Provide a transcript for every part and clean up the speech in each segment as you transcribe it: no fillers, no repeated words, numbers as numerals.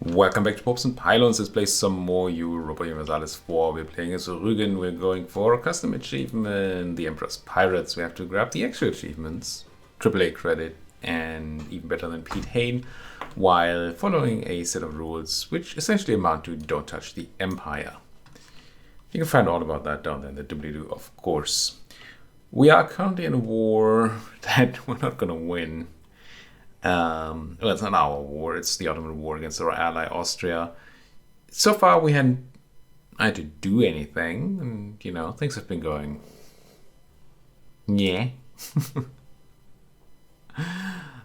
Welcome back to Popes and Pylons. Let's play some more Europa Universalis IV. We're playing as Rügen. We're going for a custom achievement, the Emperor's Pirates. We have to grab the extra achievements, AAA Credit, and even better than Piet Heyn, while following a set of rules which essentially amount to don't touch the Empire. You can find all about that down there in the doobly-doo, of course. We are currently in a war that we're not going to win. Well, it's not our war, it's the Ottoman war against our ally Austria. So far we hadn't had to do anything, and things have been going yeah.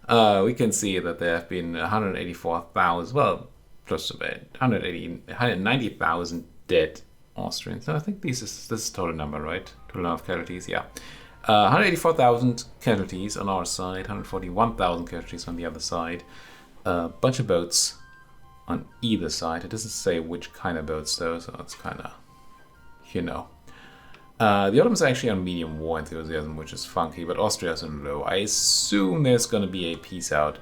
We can see that there have been 184,000, well, close to that, 190,000 dead Austrians. So I think this is total number, right? Total number of casualties, yeah. 184,000 casualties on our side, 141,000 casualties on the other side. A bunch of boats on either side. It doesn't say which kind of boats though, so it's kind of, The Ottomans are actually on medium war enthusiasm, which is funky, but Austria's on low. I assume there's going to be a peace out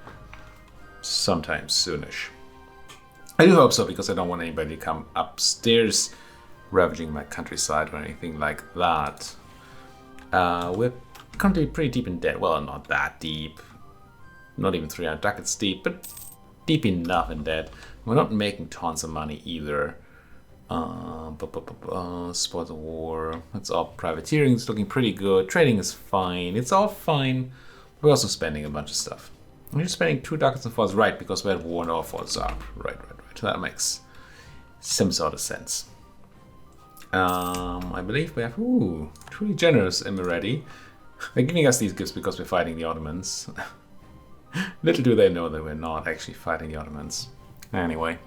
sometime soonish. I do hope so, because I don't want anybody to come upstairs ravaging my countryside or anything like that. We're currently pretty deep in debt. Well, not that deep. Not even 300 ducats deep, but deep enough in debt. We're not making tons of money either. Spoils of war. It's all privateering. It's looking pretty good. Trading is fine. It's all fine. We're also spending a bunch of stuff. We're just spending 2 ducats and forts, right, because we had war and our forts up. Right. That makes some sort of sense. I believe we have truly generous Emirati. They're giving us these gifts because we're fighting the Ottomans. Little do they know that we're not actually fighting the Ottomans. Anyway,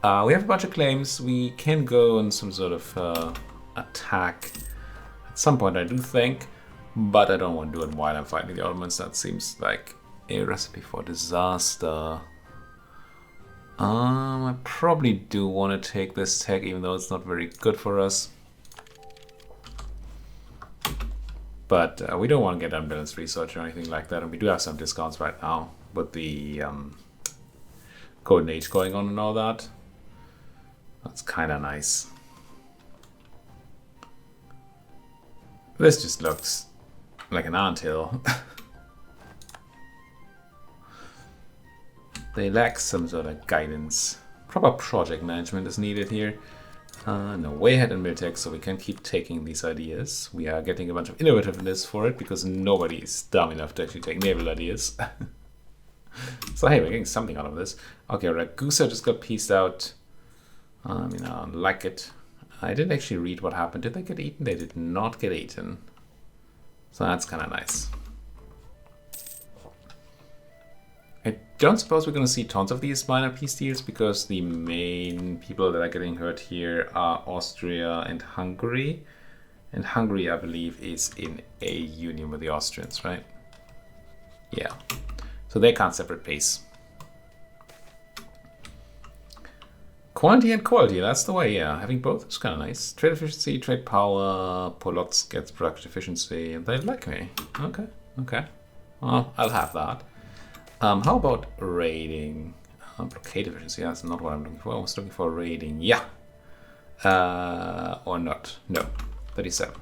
we have a bunch of claims. We can go on some sort of attack at some point, I do think, but I don't want to do it while I'm fighting the Ottomans. That seems like a recipe for disaster. I probably do want to take this tech, even though it's not very good for us. But we don't want to get unbalanced research or anything like that. And we do have some discounts right now with the Golden Age going on and all that. That's kind of nice. This just looks like an anthill. They lack some sort of guidance. Proper project management is needed here. No, way ahead in Miltech, so we can keep taking these ideas. We are getting a bunch of innovativeness for it, because nobody is dumb enough to actually take naval ideas. So hey, we're getting something out of this. Okay, Ragusa just got pieced out. I don't like it. I didn't actually read what happened. Did they get eaten? They did not get eaten. So that's kind of nice. I don't suppose we're going to see tons of these minor peace deals, because the main people that are getting hurt here are Austria and Hungary. And Hungary, I believe, is in a union with the Austrians, right? Yeah. So they can't separate peace. Quantity and quality, that's the way, yeah. Having both is kind of nice. Trade efficiency, trade power, Polotsk gets production efficiency, and they like me. Okay. Well, I'll have that. How about raiding? Blockade efficiency, that's not what I'm looking for. I was looking for raiding, yeah. Or not, no, 37.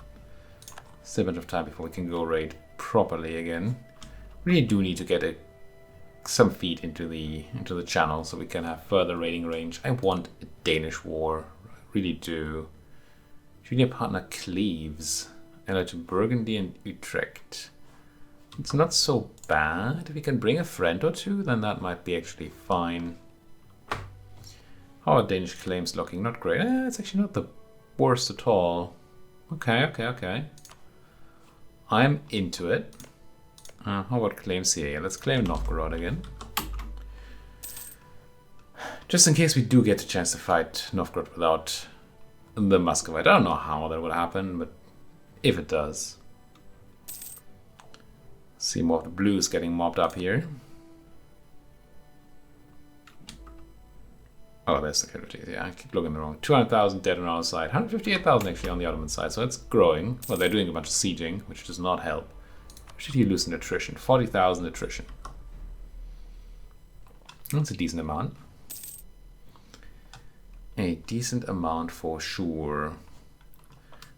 Still a bit of time before we can go raid properly again. Really do need to get some feet into the channel so we can have further raiding range. I want a Danish war, I really do. Junior partner Cleves, allied to Burgundy and Utrecht. It's not so bad. If we can bring a friend or two, then that might be actually fine. How are Danish claims looking? Not great. It's actually not the worst at all. Okay. I'm into it. How about claims here? Let's claim Novgorod again. Just in case we do get a chance to fight Novgorod without the Muscovite. I don't know how that would happen, but if it does. See more of the blues getting mobbed up here. Oh, there's the casualties. Yeah, I keep looking the wrong. 200,000 dead on our side. 158,000 actually on the Ottoman side, so it's growing. Well, they're doing a bunch of sieging, which does not help. Should you lose in attrition? 40,000 attrition. That's a decent amount. A decent amount for sure.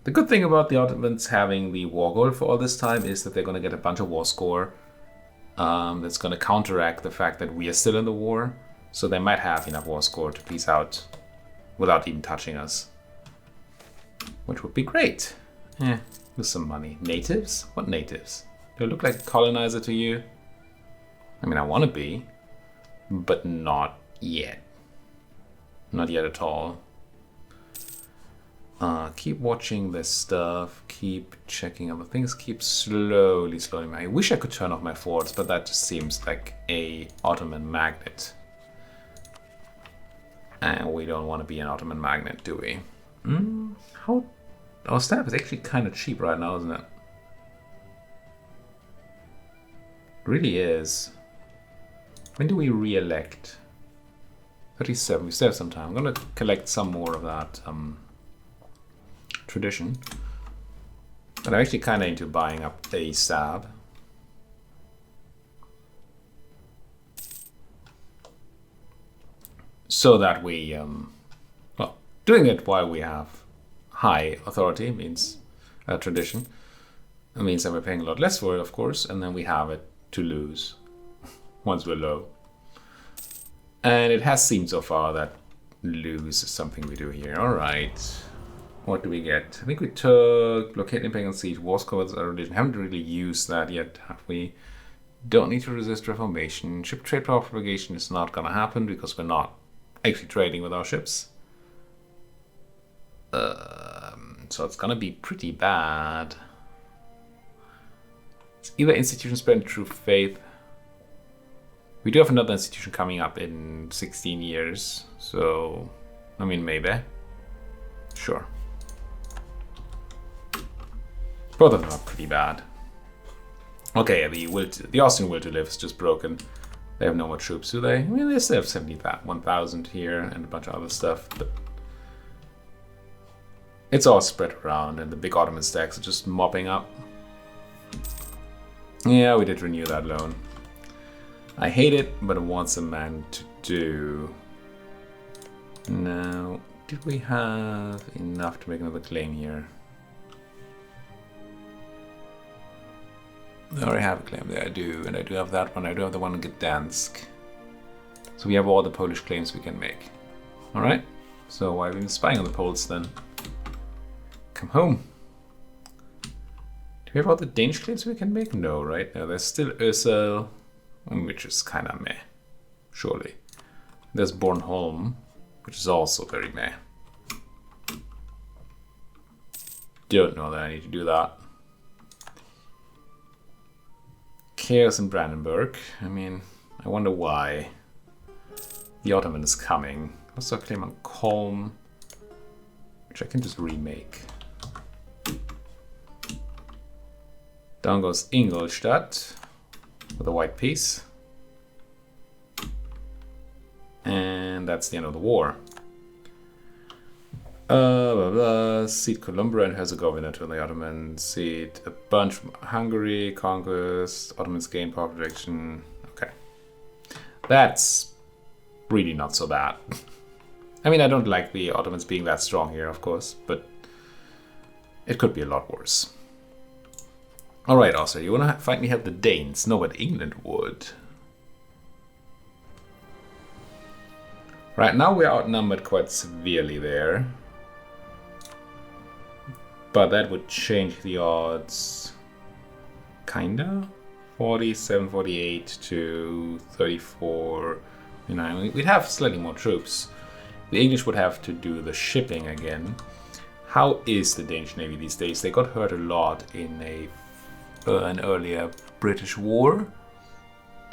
The good thing about the Ottomans having the war goal for all this time is that they're going to get a bunch of war score that's going to counteract the fact that we are still in the war. So they might have enough war score to peace out without even touching us. Which would be great. With some money. Natives? What natives? Do I look like a colonizer to you? I mean, I want to be, but not yet. Not yet at all. Keep watching this stuff. Keep checking other things. Keep slowly. I wish I could turn off my forts, but that just seems like a Ottoman magnet. And we don't want to be an Ottoman magnet, do we? How? Our staff is actually kind of cheap right now, isn't it? Really is. When do we re-elect? 37. We still have some time. I'm going to collect some more of that tradition. But I'm actually kind of into buying up a stab. So that we, well, doing it while we have high authority means tradition. It means that we're paying a lot less for it, of course, and then we have it to lose once we're low. And it has seemed so far that lose is something we do here. All right. What do we get? I think we took blockade, impact, and siege. War scores our religion. Haven't really used that yet, have we? Don't need to resist reformation. Ship trade power propagation is not going to happen because we're not actually trading with our ships. So it's going to be pretty bad. It's either institution spread true faith. We do have another institution coming up in 16 years. So, I mean, maybe. Sure. Both of them are pretty bad. Okay, the Austrian will to live is just broken. They have no more troops, do they? I mean, they still have 71,000 here and a bunch of other stuff, but it's all spread around, and the big Ottoman stacks are just mopping up. Yeah, we did renew that loan. I hate it, but it wants a man to do. Now, did we have enough to make another claim here? I already have a claim there, I do, and I do have that one. I do have the one in Gdansk. So we have all the Polish claims we can make. Alright, so why have we been spying on the Poles then? Come home. Do we have all the Danish claims we can make? No, right? No, there's still Ursel, which is kind of meh, surely. There's Bornholm, which is also very meh. Don't know that I need to do that. Chaos in Brandenburg. I mean, I wonder why. The Ottoman is coming. Also claim on Kolm, which I can just remake. Down goes Ingolstadt with a white piece. And that's the end of the war. Cede Columbia and Herzegovina to the Ottomans. Cede a bunch from Hungary, conquest, Ottomans gain power projection. Okay. That's really not so bad. I mean, I don't like the Ottomans being that strong here, of course, but it could be a lot worse. Alright, Austria, you want to fight me help the Danes? No, but England would. Right, now we're outnumbered quite severely there. But that would change the odds. Kinda? 47, 48 to 34. You know, we'd have slightly more troops. The English would have to do the shipping again. How is the Danish Navy these days? They got hurt a lot in an earlier British war.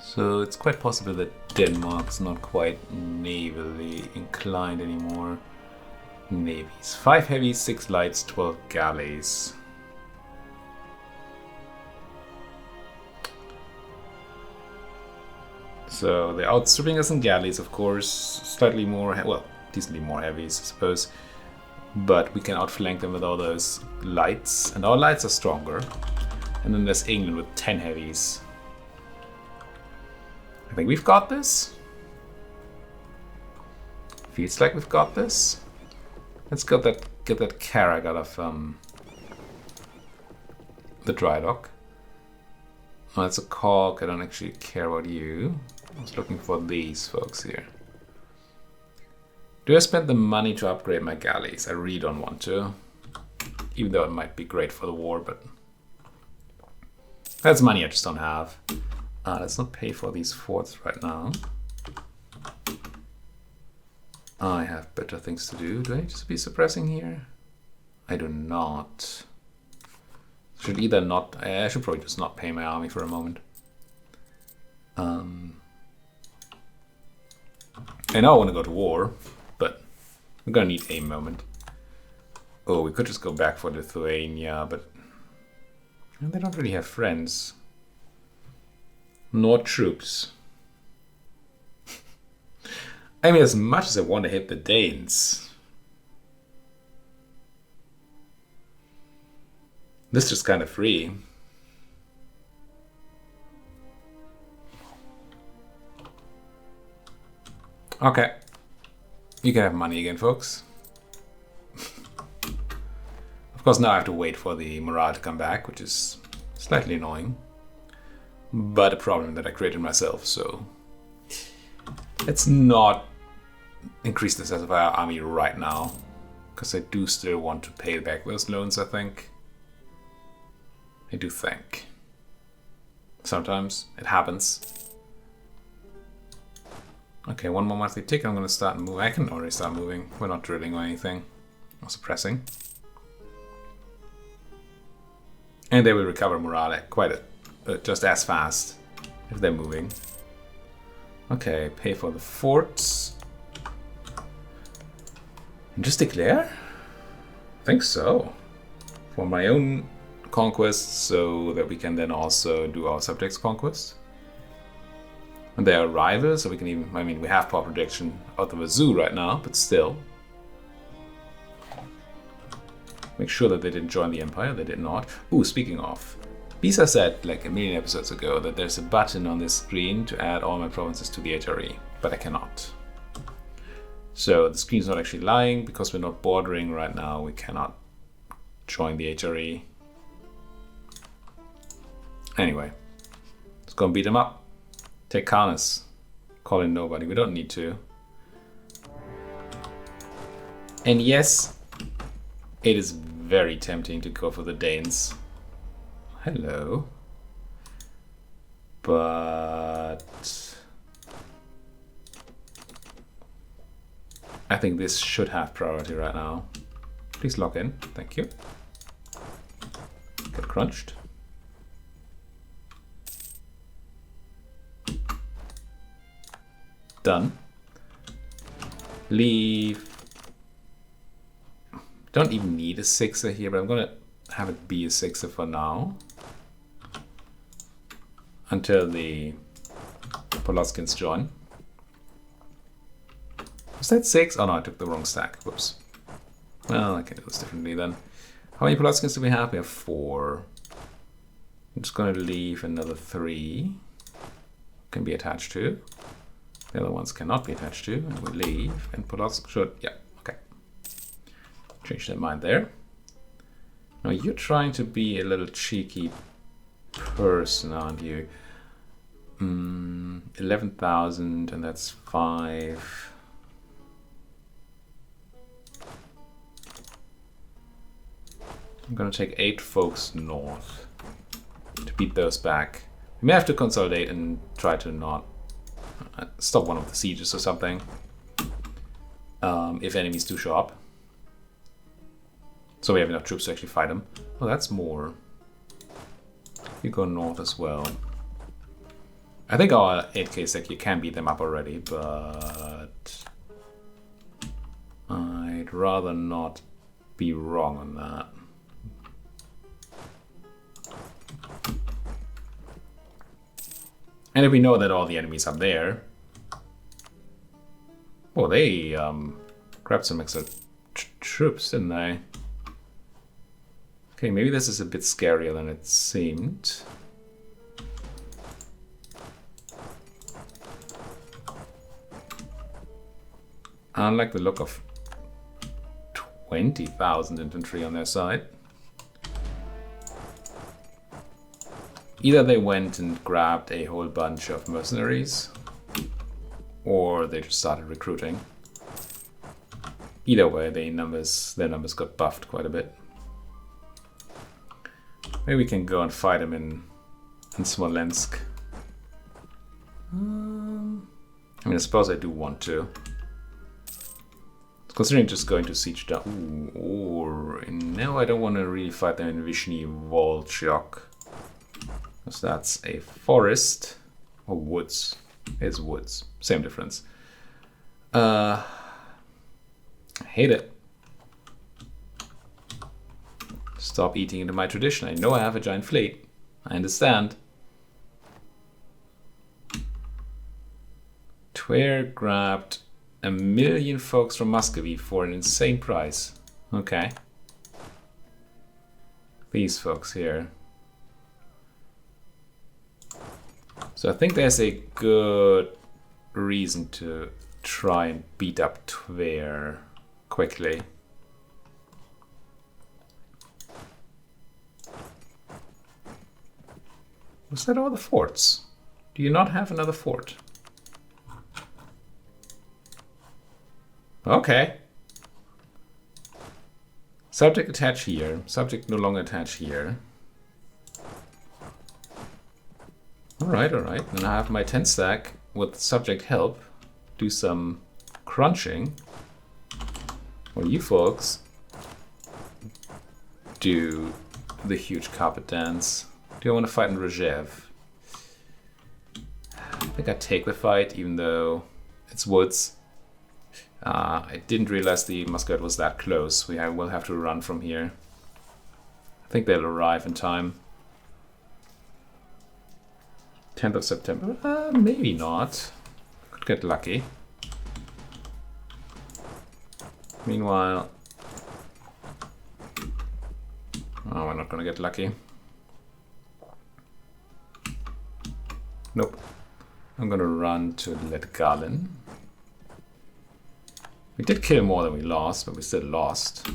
So it's quite possible that Denmark's not quite navally inclined anymore. Navies. 5 heavies, 6 lights, 12 galleys. So they're outstripping us in galleys, of course. Slightly more, well, decently more heavies, I suppose. But we can outflank them with all those lights. And our lights are stronger. And then there's England with 10 heavies. I think we've got this. Feels like we've got this. Let's get that carrack out of the dry dock. Oh, that's a caulk. I don't actually care about you. I was looking for these folks here. Do I spend the money to upgrade my galleys? I really don't want to. Even though it might be great for the war, but that's money I just don't have. Let's not pay for these forts right now. I have better things to do. Do I need to be suppressing here? I do not. Should either not. I should probably just not pay my army for a moment. I know I want to go to war, but we're gonna need a moment. Oh, we could just go back for Lithuania, but they don't really have friends. Nor troops. I mean, as much as I want to hit the Danes, this is just kind of free. Okay. You can have money again, folks. Of course, now I have to wait for the morale to come back, which is slightly annoying. But a problem that I created myself, so let's not increase the size of our army right now, because I do still want to pay back those loans, I think. I do think. Sometimes it happens. Okay, one more monthly tick, I'm going to start moving. I can already start moving. We're not drilling or anything. Or suppressing. And they will recover morale quite just as fast if they're moving. Okay, pay for the forts. And just declare? I think so. For my own conquests, so that we can then also do our subjects conquest. And they are rivals, so we can even, I mean, we have power projection out of a zoo right now, but still. Make sure that they didn't join the Empire, they did not. Ooh, speaking of, Bisa said like a million episodes ago that there's a button on this screen to add all my provinces to the HRE, but I cannot. So the screen's not actually lying, because we're not bordering right now, we cannot join the HRE. Anyway, let's go and beat them up. Take Kaunas. Call in nobody, we don't need to. And yes, it is very tempting to go for the Danes. Hello. But I think this should have priority right now. Please log in. Thank you. Get crunched. Done. Leave. Don't even need a 6er here, but I'm gonna have it be a 6er for now. Until the Polotskins join. Was that 6? Oh no, I took the wrong stack. Whoops. Well, I can do this differently then. How many Polotskins do we have? We have 4. I'm just gonna leave another 3. Can be attached to. The other ones cannot be attached to, and we leave. And Polotsk should, yeah, okay. Change their mind there. Now you're trying to be a little cheeky person, aren't you? 11,000, and that's 5. I'm gonna take 8 folks north to beat those back. We may have to consolidate and try to not stop one of the sieges or something. If enemies do show up. So we have enough troops to actually fight them. Oh, that's more. You go north as well. I think our 8k sec, you can beat them up already, but I'd rather not be wrong on that. And if we know that all the enemies are there, well, they grabbed some extra troops, didn't they? Okay, maybe this is a bit scarier than it seemed. I like the look of 20,000 infantry on their side. Either they went and grabbed a whole bunch of mercenaries, or they just started recruiting. Either way, their numbers got buffed quite a bit. Maybe we can go and fight them in Smolensk. I mean, I suppose I do want to. Considering just going to siege down. Or no, I don't want to really fight them in Vyshny Volchok. Because that's a forest. Or woods. It's woods. Same difference. I hate it. Stop eating into my tradition. I know I have a giant fleet. I understand. Twer grabbed 1 million folks from Muscovy for an insane price. Okay. These folks here. So I think there's a good reason to try and beat up Twer quickly. Was that all the forts? Do you not have another fort? Okay. Subject attach here. Subject no longer attach here. Alright, alright. Then I have my 10 stack with subject help. Do some crunching. Well, you folks do the huge carpet dance. Do I want to fight in Rügen? I think I take the fight, even though it's woods. I didn't realize the Muscat was that close. We will have to run from here. I think they'll arrive in time. 10th of September? Maybe not. Could get lucky. Meanwhile... Oh, we're not gonna get lucky. Nope. I'm gonna run to Letgalen. We did kill more than we lost, but we still lost.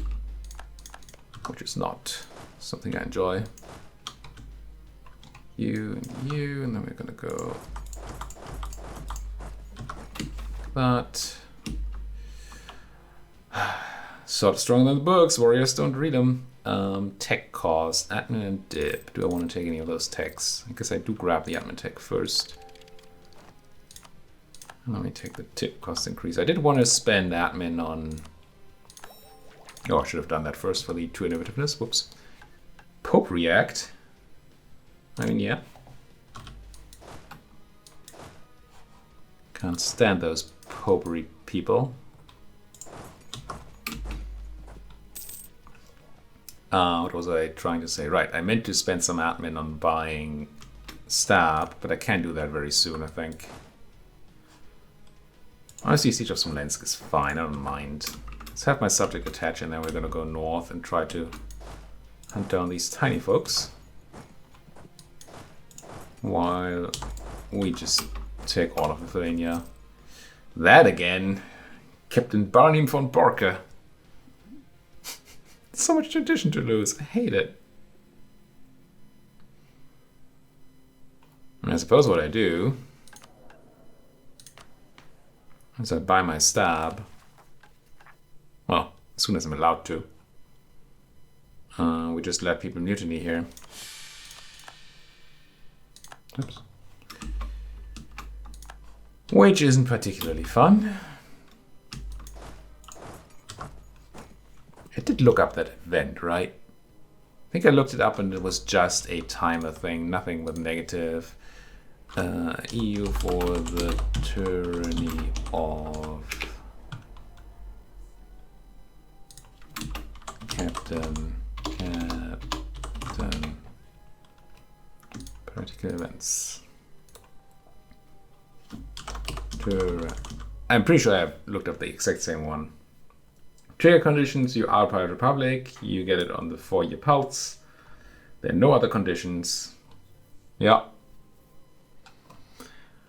Which is not something I enjoy. You and you, and then we're gonna go... That. Sort of stronger than the books, warriors don't read them. Tech cost, admin and dip. Do I want to take any of those techs? I guess I do grab the admin tech first. Let me take the tip cost increase. I did want to spend admin on... Oh, I should have done that first for the 2 innovativeness. Whoops. Pope React. I mean, yeah. Can't stand those popery people. What was I trying to say? Right, I meant to spend some admin on buying stab, but I can do that very soon, I think. Honestly, Siege of Smolensk is fine, I don't mind. Let's have my subject attach, and then we're gonna go north and try to hunt down these tiny folks. While we just take all of Lithuania. That again, Captain Barnim von Borke. So much tradition to lose. I hate it. And I suppose what I do is I buy my stab. Well, as soon as I'm allowed to. We just let people mutiny here. Oops. Which isn't particularly fun. I did look up that event, right? I think I looked it up and it was just a timer thing, nothing with negative. EU for the tyranny of Captain Political events. I'm pretty sure I've looked up the exact same one. Trigger conditions, you are Pirate Republic, you get it on the 4-year pulse. There are no other conditions. Yeah.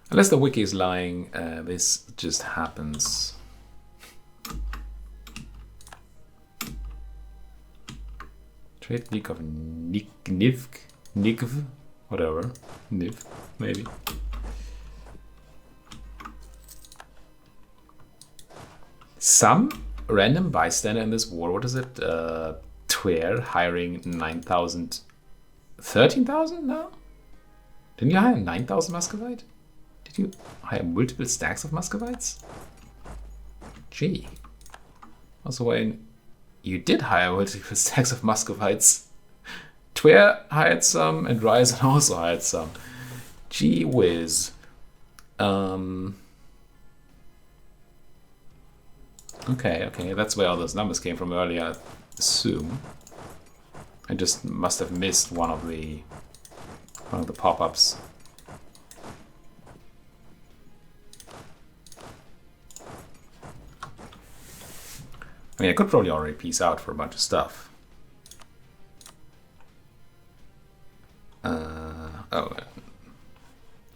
Unless the wiki is lying, this just happens. Trade League of Nivk, whatever. Niv, maybe. Some random bystander in this war, what is it? Twer hiring 9,000, 13,000 now? Didn't you hire 9,000 Muscovite? Did you hire multiple stacks of Muscovites? Gee. Also, when you did hire multiple stacks of Muscovites, Twer hired some and Ryzen also hired some. Gee whiz. Okay, that's where all those numbers came from earlier, I assume. I just must have missed one of the pop-ups. I mean, I could probably already piece out for a bunch of stuff.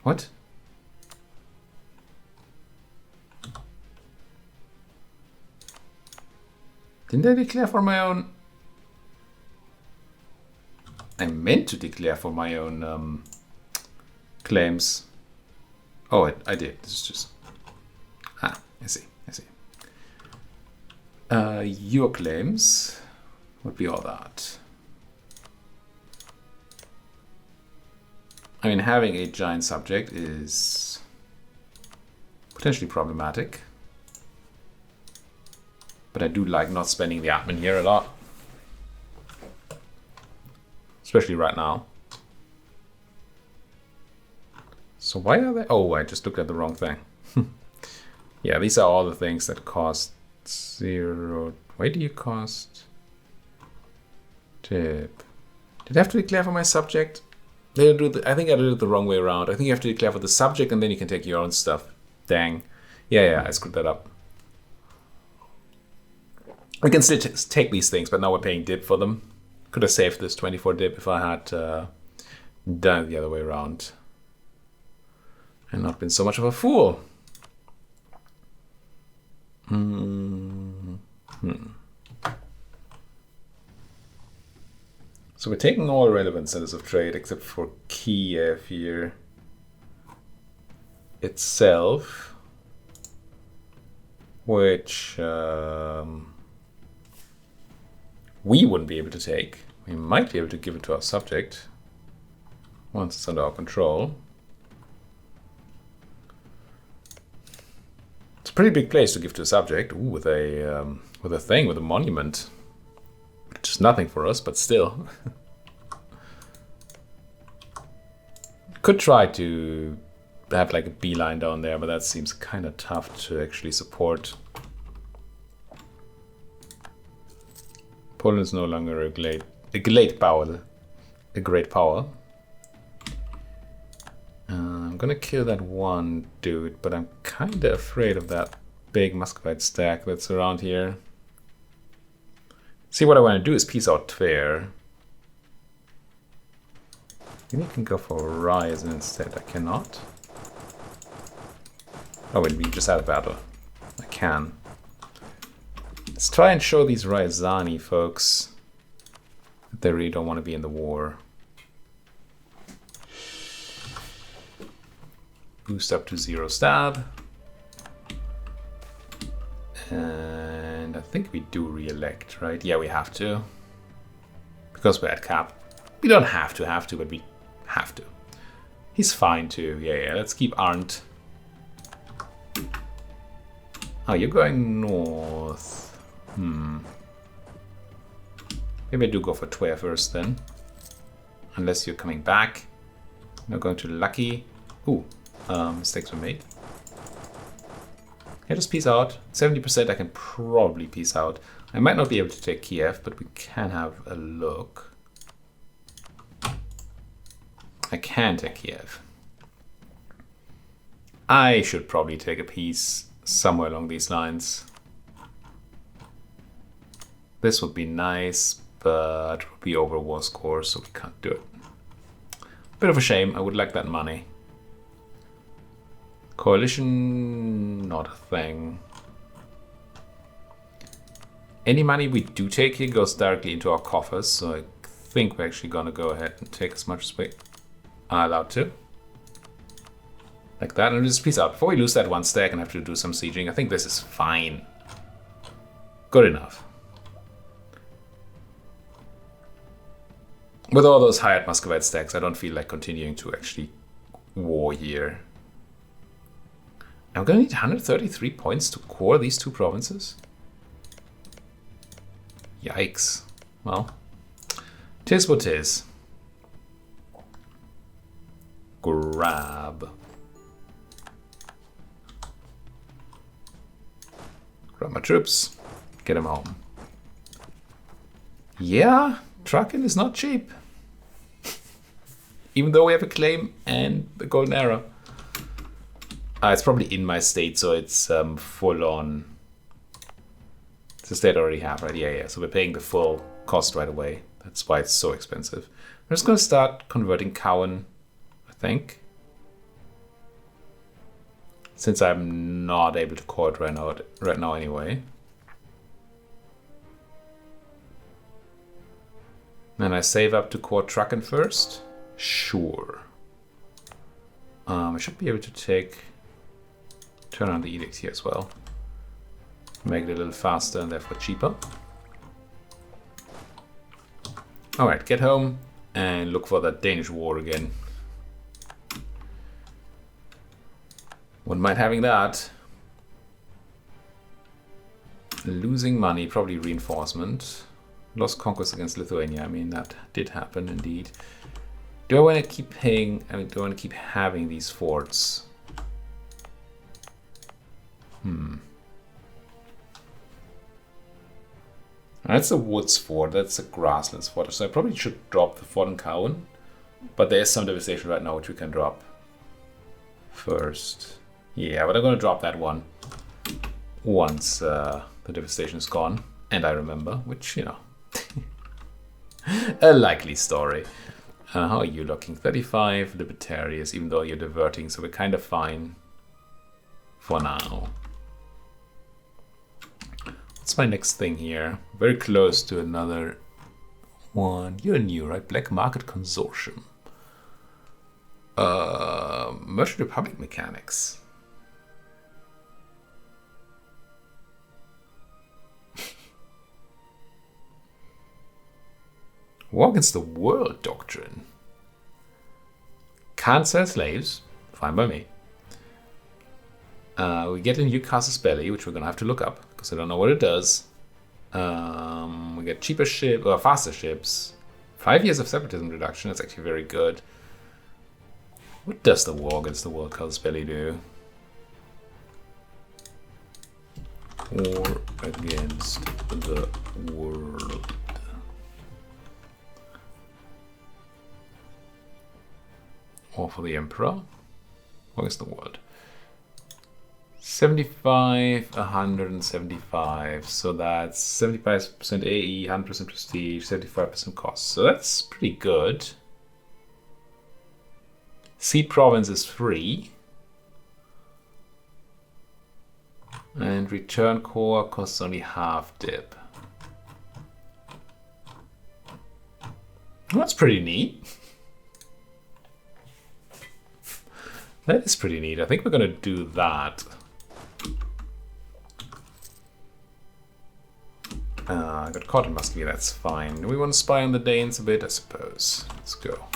What? Didn't I declare for my own? I meant to declare for my own claims. Oh, I did. This is just... I see. Your claims would be all that. I mean, having a giant subject is potentially problematic. But I do like not spending the admin here a lot. Especially right now. So why are they... Oh, I just looked at the wrong thing. Yeah, these are all the things that cost 0. Why do you cost... Tip. Did I have to declare for my subject? I think I did it the wrong way around. I think you have to declare for the subject and then you can take your own stuff. Dang. Yeah, I screwed that up. We can still take these things, but now we're paying dip for them. Could have saved this 24 dip if I had done it the other way around. And not been so much of a fool. So we're taking all relevant centers of trade except for Kiev here itself, which we wouldn't be able to take. We might be able to give it to our subject once it's under our control. It's a pretty big place to give to a subject. Ooh, with a monument. Which is nothing for us, but still. Could try to have like a beeline down there, but that seems kind of tough to actually support. Poland is no longer a great power. I'm gonna kill that one dude, but I'm kind of afraid of that big Muscovite stack that's around here. See, what I want to do is piece out Tver. Maybe I can go for Ryzen instead. I cannot. Oh wait, we just had a battle. I can. Let's try and show these Ryazani folks that they really don't want to be in the war. Boost up to 0 stab. And I think we do re-elect, right? Yeah, we have to. Because we're at cap. We don't have to, but we have to. He's fine too. Yeah, let's keep Arndt. Oh, you're going north. Maybe I do go for Twer first then. Unless you're coming back. Now going to Lucky. Ooh, mistakes were made. Yeah, just peace out. 70% I can probably peace out. I might not be able to take Kiev, but we can have a look. I can take Kiev. I should probably take a piece somewhere along these lines. This would be nice, but it would be over war score, so we can't do it. Bit of a shame. I would like that money. Coalition, not a thing. Any money we do take here goes directly into our coffers, so I think we're actually gonna go ahead and take as much as we are allowed to. Like that, and just peace out. Before we lose that one stack and have to do some sieging, I think this is fine. Good enough. With all those hired Muscovite stacks, I don't feel like continuing to actually war here. I'm gonna need 133 points to core these two provinces? Yikes. Well, tis what tis. Grab my troops. Get them home. Yeah, trucking is not cheap. Even though we have a claim and the golden arrow. It's probably in my state, so it's full on. It's a state I already have, right? Yeah. So we're paying the full cost right away. That's why it's so expensive. I'm just going to start converting Cowan, I think. Since I'm not able to core it right now anyway. Then I save up to core Trucken first. Sure. I should be able to turn on the edict here as well. Make it a little faster and therefore cheaper. Alright, get home and look for that Danish war again. Wouldn't mind having that. Losing money, probably reinforcement. Lost conquest against Lithuania. I mean, that did happen indeed. Do I want to keep paying? I mean, do I want to keep having these forts? That's a woods fort. That's a grasslands fort. So I probably should drop the fort in Cowan. But there's some devastation right now which we can drop first. Yeah, but I'm going to drop that one once the devastation is gone. And I remember, which, you know, a likely story. How are you looking? 35 libertarians, even though you're diverting, so we're kind of fine for now. What's my next thing here? Very close to another one. You're new, right? Black Market Consortium. Merchant Republic Mechanics. War against the World Doctrine. Can't sell slaves. Fine by me. We get a new Casus Belli, which we're going to have to look up, because I don't know what it does. We get cheaper ships, or faster ships. 5 years of separatism reduction. That's actually very good. What does the War against the World Casus Belli do? War against the world. Or for the Emperor. What is the world? 75, 175. So that's 75% AE, 100% prestige, 75% cost. So that's pretty good. Seed province is free. And return core costs only half dip. That's pretty neat. That is pretty neat. I think we're going to do that. I got caught in Muscovy, that's fine. Do we want to spy on the Danes a bit? I suppose. Let's go.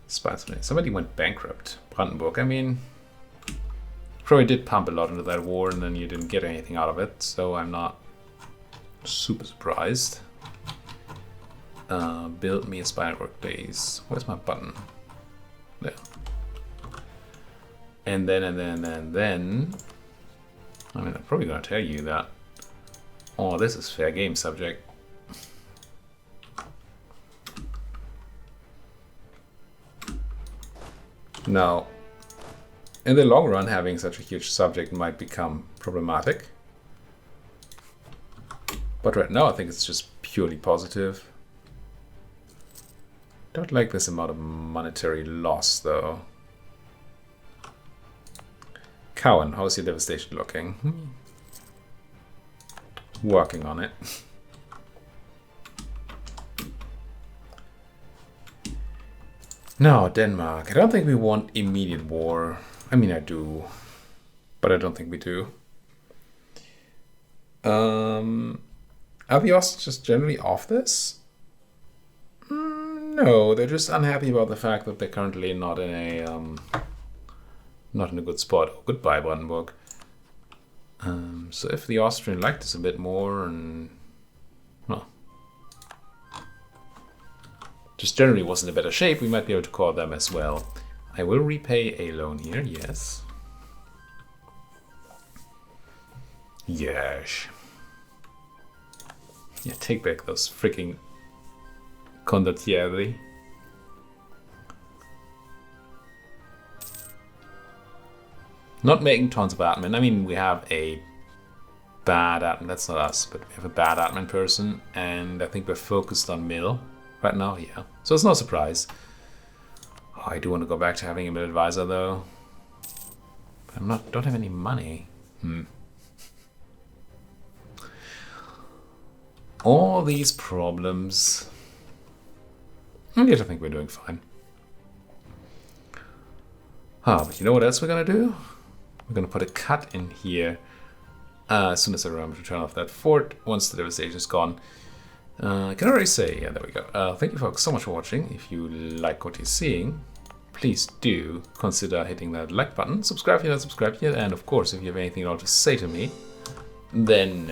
Spy on Danes. Somebody went bankrupt. Brandenburg, I mean, probably did pump a lot into that war and then you didn't get anything out of it, so I'm not super surprised. Build me a spy network base. Where's my button? There. And then, I mean, I'm probably going to tell you that, oh, this is fair game subject. Now, in the long run, having such a huge subject might become problematic. But right now, I think it's just purely positive. Don't like this amount of monetary loss, though. Cowan, how's your devastation looking? Working on it. No, Denmark. I don't think we want immediate war. I mean, I do, but I don't think we do. Are the Austrians just generally off this? No, they're just unhappy about the fact that they're currently not in a good spot. Oh, goodbye, Brandenburg. So if the Austrian liked us a bit more and well, just generally was in a better shape, we might be able to call them as well. I will repay a loan here, yes. Yes. Yeah, take back those freaking condottieri. Not making tons of admin. I mean, we have a bad admin. That's not us, but we have a bad admin person, and I think we're focused on mill right now. Yeah, so it's no surprise. Oh, I do want to go back to having a mill advisor though. But don't have any money. All these problems. And yet I think we're doing fine. But you know what else we're gonna do? We're gonna put a cut in here as soon as I remember to turn off that fort once the devastation is gone. I can already say, yeah, there we go. Thank you folks so much for watching. If you like what you're seeing, please do consider hitting that like button, subscribe if you're not subscribed yet, and of course, if you have anything at all to say to me, then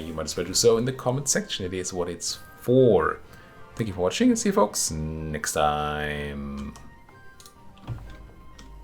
you might as well do so in the comment section. It is what it's for. Thank you for watching, and see you folks next time.